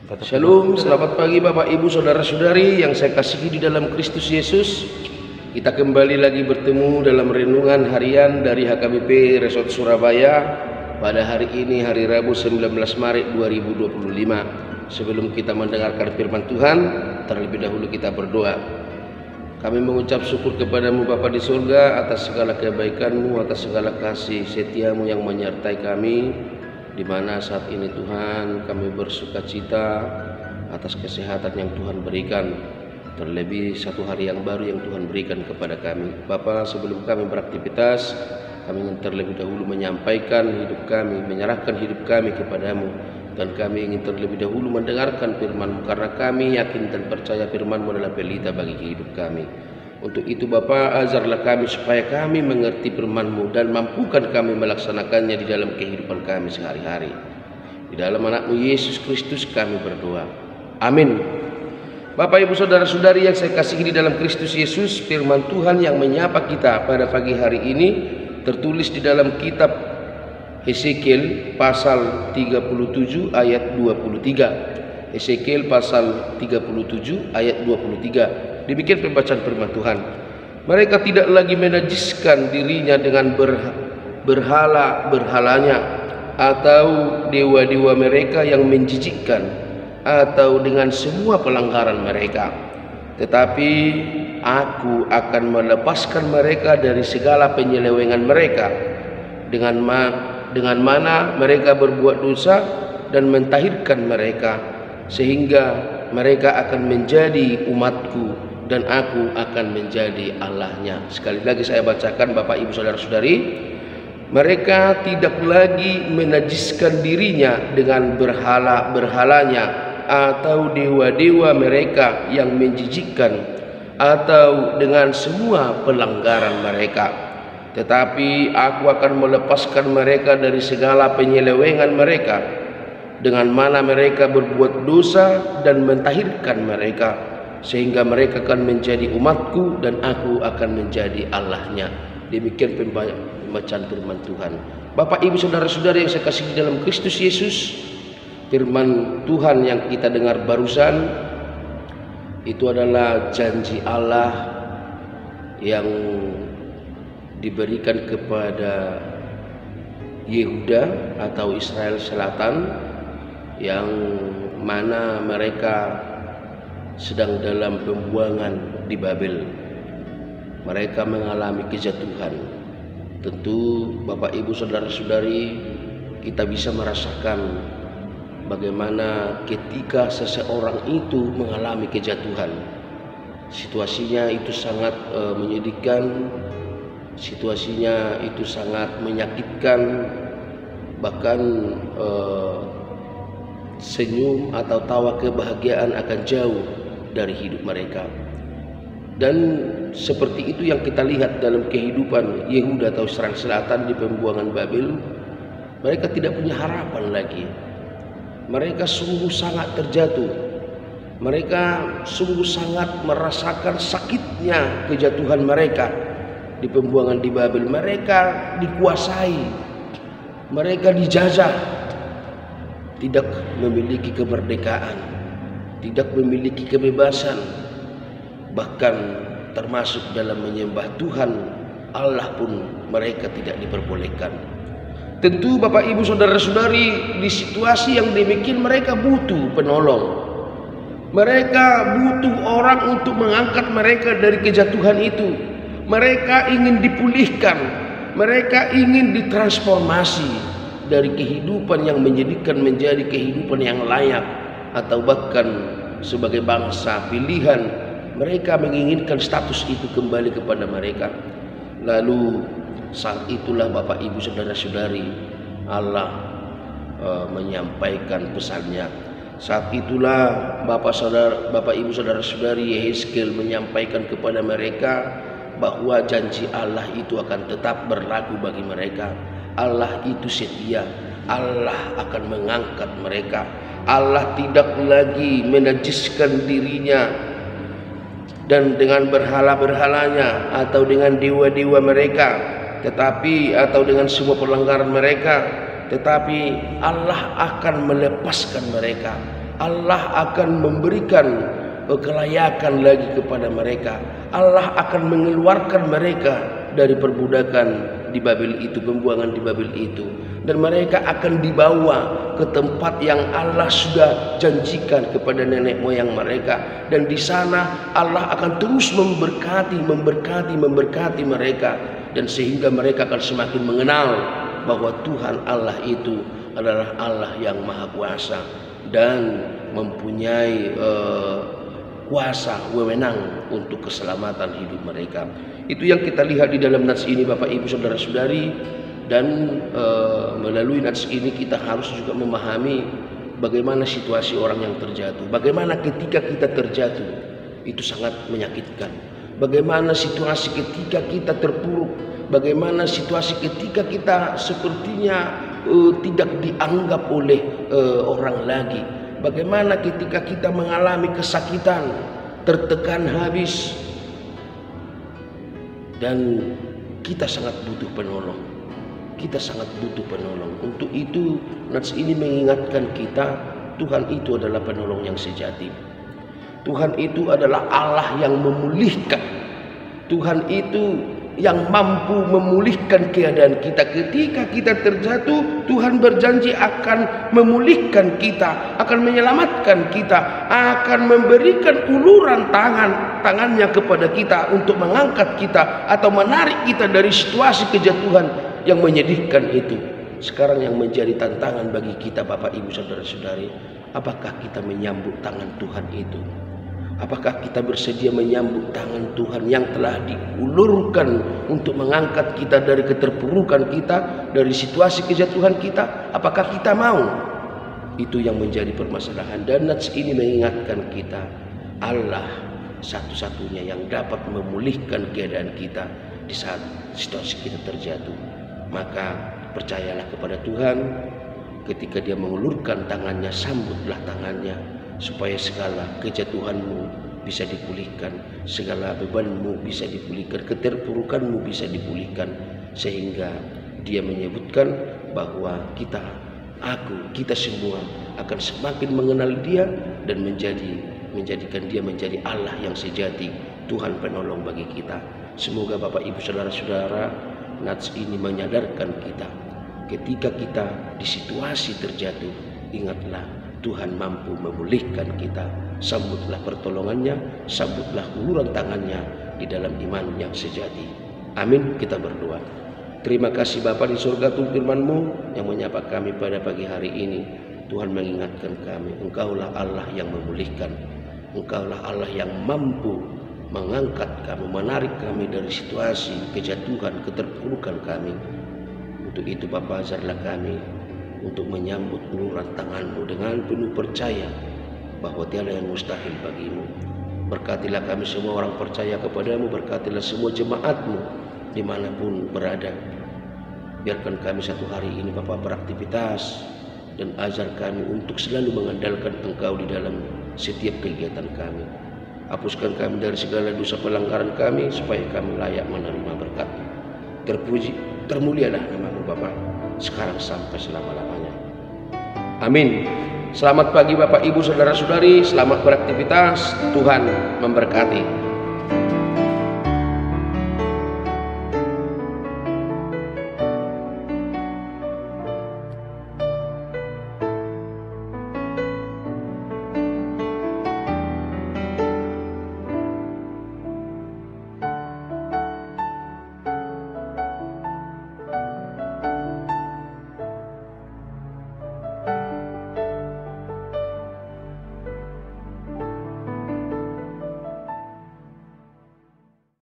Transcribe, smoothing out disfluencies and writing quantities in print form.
Shalom, selamat pagi Bapak Ibu Saudara-saudari yang saya kasihi di dalam Kristus Yesus. Kita kembali lagi bertemu dalam renungan harian dari HKBP Resort Surabaya pada hari ini, hari Rabu 19 Maret 2025. Sebelum kita mendengarkan firman Tuhan, terlebih dahulu kita berdoa. Kami mengucap syukur kepadamu Bapa di surga atas segala kebaikan-Mu, atas segala kasih setia-Mu yang menyertai kami, di mana saat ini Tuhan kami bersuka cita atas kesehatan yang Tuhan berikan, terlebih satu hari yang baru yang Tuhan berikan kepada kami. Bapa, sebelum kami beraktivitas, kami ingin terlebih dahulu menyampaikan hidup kami, menyerahkan hidup kami kepadamu, dan kami ingin terlebih dahulu mendengarkan firman-Mu, karena kami yakin dan percaya firman-Mu adalah pelita bagi hidup kami. Untuk itu Bapa, ajarlah kami supaya kami mengerti firman-Mu dan mampukan kami melaksanakannya di dalam kehidupan kami sehari-hari. Di dalam anak-Mu Yesus Kristus kami berdoa. Amin. Bapak Ibu Saudara-saudari yang saya kasihi di dalam Kristus Yesus, firman Tuhan yang menyapa kita pada pagi hari ini tertulis di dalam kitab Hesekiel pasal 37 ayat 23. Hesekiel pasal 37 ayat 23. Demikian pembacaan firman Tuhan. Mereka tidak lagi menajiskan dirinya dengan berhala-berhalanya atau dewa-dewa mereka yang menjijikkan, atau dengan semua pelanggaran mereka. Tetapi aku akan melepaskan mereka dari segala penyelewengan mereka, dengan mana mereka berbuat dosa dan mentahirkan mereka, sehingga mereka akan menjadi umatku dan aku akan menjadi Allahnya. Sekali lagi saya bacakan Bapak Ibu Saudara-saudari. Mereka tidak lagi menajiskan dirinya dengan berhala-berhalanya atau dewa-dewa mereka yang menjijikkan, atau dengan semua pelanggaran mereka. Tetapi aku akan melepaskan mereka dari segala penyelewengan mereka, dengan mana mereka berbuat dosa dan mentahirkan mereka, sehingga mereka akan menjadi umatku dan aku akan menjadi Allahnya. Demikian pembacaan firman Tuhan. Bapak Ibu Saudara-saudari yang saya kasihi dalam Kristus Yesus, firman Tuhan yang kita dengar barusan itu adalah janji Allah yang diberikan kepada Yehuda atau Israel Selatan, yang mana mereka sedang dalam pembuangan di Babel. Mereka mengalami kejatuhan. Tentu Bapak Ibu Saudara-saudari, kita bisa merasakan bagaimana ketika seseorang itu mengalami kejatuhan. Situasinya itu sangat menyedihkan, situasinya itu sangat menyakitkan, bahkan senyum atau tawa kebahagiaan akan jauh dari hidup mereka. Dan seperti itu yang kita lihat dalam kehidupan Yehuda atau Israel Selatan di pembuangan Babel. Mereka tidak punya harapan lagi. Mereka sungguh sangat terjatuh. Mereka sungguh sangat merasakan sakitnya kejatuhan mereka di pembuangan di Babel. Mereka dikuasai, mereka dijajah, tidak memiliki kemerdekaan, tidak memiliki kebebasan, bahkan termasuk dalam menyembah Tuhan Allah pun mereka tidak diperbolehkan. Tentu Bapak Ibu Saudara-saudari, di situasi yang demikian mereka butuh penolong. Mereka butuh orang untuk mengangkat mereka dari kejatuhan itu. Mereka ingin dipulihkan, mereka ingin ditransformasi dari kehidupan yang menyedihkan menjadi kehidupan yang layak, atau bahkan sebagai bangsa pilihan mereka menginginkan status itu kembali kepada mereka. Lalu saat itulah Bapak Ibu Saudara-saudari, Allah menyampaikan pesannya. Saat itulah Bapak Ibu Saudara-saudari, Yeskiel menyampaikan kepada mereka bahwa janji Allah itu akan tetap berlaku bagi mereka. Allah itu setia, Allah akan mengangkat mereka. Allah tidak lagi menajiskan dirinya dan dengan berhala-berhalanya atau dengan dewa-dewa mereka, tetapi atau dengan semua pelanggaran mereka, tetapi Allah akan melepaskan mereka. Allah akan memberikan kelayakan lagi kepada mereka. Allah akan mengeluarkan mereka dari perbudakan di Babel itu, pembuangan di Babel itu, dan mereka akan dibawa ke tempat yang Allah sudah janjikan kepada nenek moyang mereka. Dan di sana Allah akan terus memberkati mereka, dan sehingga mereka akan semakin mengenal bahwa Tuhan Allah itu adalah Allah yang Maha Kuasa dan mempunyai kuasa wewenang untuk keselamatan hidup mereka. Itu yang kita lihat di dalam nats ini, Bapak Ibu Saudara-saudari. Dan melalui nats ini kita harus juga memahami bagaimana situasi orang yang terjatuh. Bagaimana ketika kita terjatuh itu sangat menyakitkan. Bagaimana situasi ketika kita terpuruk. Bagaimana situasi ketika kita sepertinya tidak dianggap oleh orang lagi. Bagaimana ketika kita mengalami kesakitan, tertekan habis, dan kita sangat butuh penolong. Kita sangat butuh penolong. Untuk itu nats ini mengingatkan kita, Tuhan itu adalah penolong yang sejati. Tuhan itu adalah Allah yang memulihkan. Tuhan itu yang mampu memulihkan keadaan kita. Ketika kita terjatuh, Tuhan berjanji akan memulihkan kita, akan menyelamatkan kita, akan memberikan uluran tangannya kepada kita untuk mengangkat kita atau menarik kita dari situasi kejatuhan yang menyedihkan itu. Sekarang yang menjadi tantangan bagi kita, Bapak Ibu Saudara-saudari, apakah kita menyambut tangan Tuhan itu? Apakah kita bersedia menyambut tangan Tuhan yang telah diulurkan untuk mengangkat kita dari keterpurukan kita, dari situasi kejatuhan kita? Apakah kita mau? Itu yang menjadi permasalahan. Dan nats ini mengingatkan kita, Allah satu-satunya yang dapat memulihkan keadaan kita di saat situasi kita terjatuh. Maka percayalah kepada Tuhan. Ketika Dia mengulurkan tangannya, sambutlah tangannya, supaya segala kejatuhanmu bisa dipulihkan, segala bebanmu bisa dipulihkan, keterpurukanmu bisa dipulihkan, sehingga Dia menyebutkan bahwa kita semua akan semakin mengenal Dia dan menjadikan Dia menjadi Allah yang sejati, Tuhan penolong bagi kita. Semoga Bapak Ibu Saudara-saudara, nats ini menyadarkan kita, ketika kita di situasi terjatuh, ingatlah Tuhan mampu memulihkan kita. Sambutlah pertolongannya, sambutlah uluran tangannya di dalam iman yang sejati. Amin. Kita berdoa. Terima kasih Bapa di surga, untuk firman-Mu yang menyapa kami pada pagi hari ini. Tuhan mengingatkan kami, Engkaulah Allah yang memulihkan. Engkaulah Allah yang mampu mengangkat kami, menarik kami dari situasi kejatuhan, keterpurukan kami. Untuk itu Bapa, ajarlah kami untuk menyambut uluran tangan-Mu dengan penuh percaya bahwa tiada yang mustahil bagi-Mu. Berkatilah kami semua orang percaya kepada-Mu, berkatilah semua jemaat-Mu dimanapun berada. Biarkan kami satu hari ini Bapa beraktivitas, dan ajar kami untuk selalu mengandalkan Engkau di dalam setiap kegiatan kami. Hapuskan kami dari segala dosa pelanggaran kami, supaya kami layak menerima berkat. Terpuji, termulialah nama-Mu Bapa, sekarang sampai selama-lamanya. Amin. Selamat pagi Bapak Ibu Saudara-saudari, selamat beraktivitas, Tuhan memberkati.